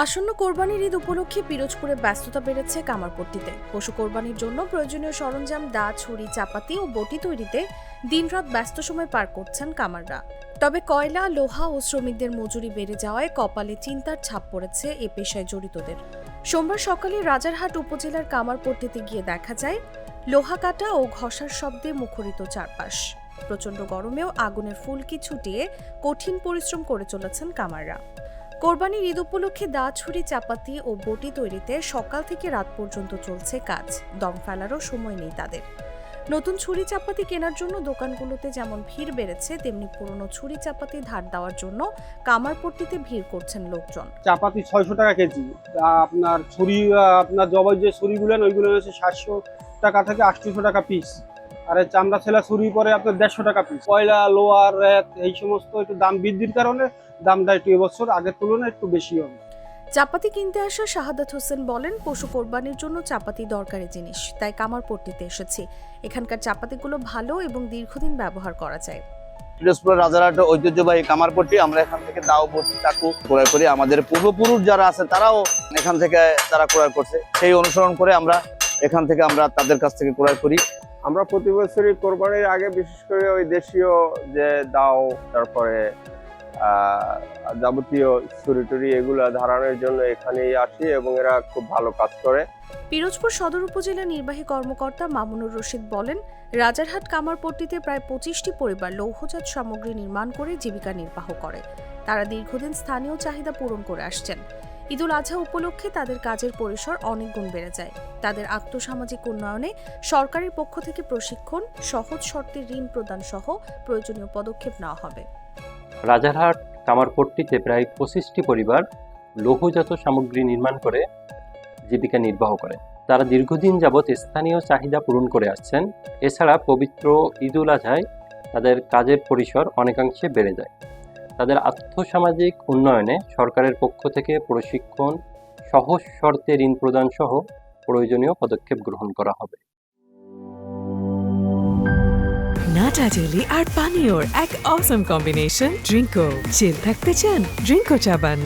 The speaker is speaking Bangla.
আসন্ন কোরবানির ঈদ উপলক্ষে পিরোজপুরে ব্যস্ততা বেড়েছে কামারপট্টিতে। পশু কোরবানির জন্য প্রয়োজনীয় সরঞ্জাম, দা, ছুরি, চাপাতি ও বটি তৈরিতে দিনরাত ব্যস্ত সময় পার করছেন কামাররা। তবে কয়লা, লোহা ও শ্রমিকদের মজুরি বেড়ে যাওয়ায় কপালে চিন্তার ছাপ পড়েছে এ পেশায় জড়িতদের। সোমবার সকালে রাজারহাট উপজেলার কামারপট্টিতে গিয়ে দেখা যায় লোহা কাটা ও ঘষার শব্দে মুখরিত চারপাশ। প্রচণ্ড গরমেও আগুনের ফুলকি ছুটিয়ে কঠিন পরিশ্রম করে চলেছেন কামাররা। কোরবানির ঈদ উপলক্ষে দা, ছুরি, চাপাতি ও বটি তৈরিতে সকাল থেকে রাত পর্যন্ত চলছে কাজ। দম ফেলারও সময় নেই তাদের। নতুন ছুরি চাপাতি কেনার জন্য দোকানগুলোতে যেমন ভিড় বেড়েছে, তেমনি পুরনো ছুরি চাপাতি ধার দেওয়ার জন্য কামারপট্টিতে ভিড় করছেন লোকজন। চাপাতি 600 টাকা কেজি, আপনার ছুরি, আপনার জবাই যে ছুরিগুলো ওইগুলো হচ্ছে 700 টাকা থেকে 800 টাকা পিস। আর চামড়া ছেলা ছুরি পরে আপনার 150 টাকা পিস। কয়লা, লোহার রেত এই সমস্ত একটু দাম বৃদ্ধির কারণে দামটা একটু এবছর আগের তুলনায় একটু বেশি হবে। চাপাতি কিনতে আসা শাহাদাত হোসেন বলেন, পশু কোরবানির জন্য চাপাতি দরকারি জিনিস, তাই কামারপট্টিতে এসেছি। এখানকার চাপাতিগুলো ভালো এবং দীর্ঘদিন ব্যবহার করা যায়। পিরোজপুর রাজারহাট ঐতিহ্যবাহী কামারপট্টি, আমরা এখান থেকে দাও, বটি, চাকু ক্রয় করি। আমাদের পূর্বপুরুষ যারা আছে তারাও এখান থেকে তারা ক্রয় করছে, সেই অনুসরণ করে আমরা এখান থেকে তাদের কাছ থেকে ক্রয় করি। আমরা প্রতি বছরই কোরবানির আগে বিশেষ করে ওই দেশীয় যে দাও, তারপরে যাবতীয় ছুরি টুরি এগুলো ধারণের জন্য এখানেই আসি এবং এরা খুব ভালো কাজ করে। পিরোজপুর সদর উপজেলা নির্বাহী কর্মকর্তা মামুনুর রশিদ বলেন, রাজারহাট কামারপট্টিতে প্রায় 25টি পরিবার লৌহজাত সামগ্রী নির্মাণ করে জীবিকা নির্বাহ করে। তারা দীর্ঘদিন স্থানীয় চাহিদা পূরণ করে আসছেন। ঈদুল আজহা উপলক্ষে তাদের কাজের পরিসর অনেক গুণ বেড়ে যায়। তাদের আর্থসামাজিক উন্নয়নে সরকারের পক্ষ থেকে প্রশিক্ষণ, সহজ শর্তে ঋণ প্রদান সহ প্রয়োজনীয় পদক্ষেপ নেওয়া হবে। রাজারহাট কামারপট্টিতে প্রায় 25টি পরিবার লৌহজাত সামগ্রী নির্মাণ করে জীবিকা নির্বাহ করে। তারা দীর্ঘদিন যাবৎ স্থানীয় চাহিদা পূরণ করে আসছেন। এছাড়া পবিত্র ঈদুল আজহায় তাদের কাজের পরিসর অনেকাংশে বেড়ে যায়। তাদের আর্থসামাজিক উন্নয়নে সরকারের পক্ষ থেকে প্রশিক্ষণ, সহজ শর্তে ঋণ প্রদান সহ প্রয়োজনীয় পদক্ষেপ গ্রহণ করা হবে। নাটা জেলি আর পানীয়র এক অসম কম্বিনেশন ড্রিঙ্কো। চিল থাকতে চান? ড্রিঙ্কো চাবান।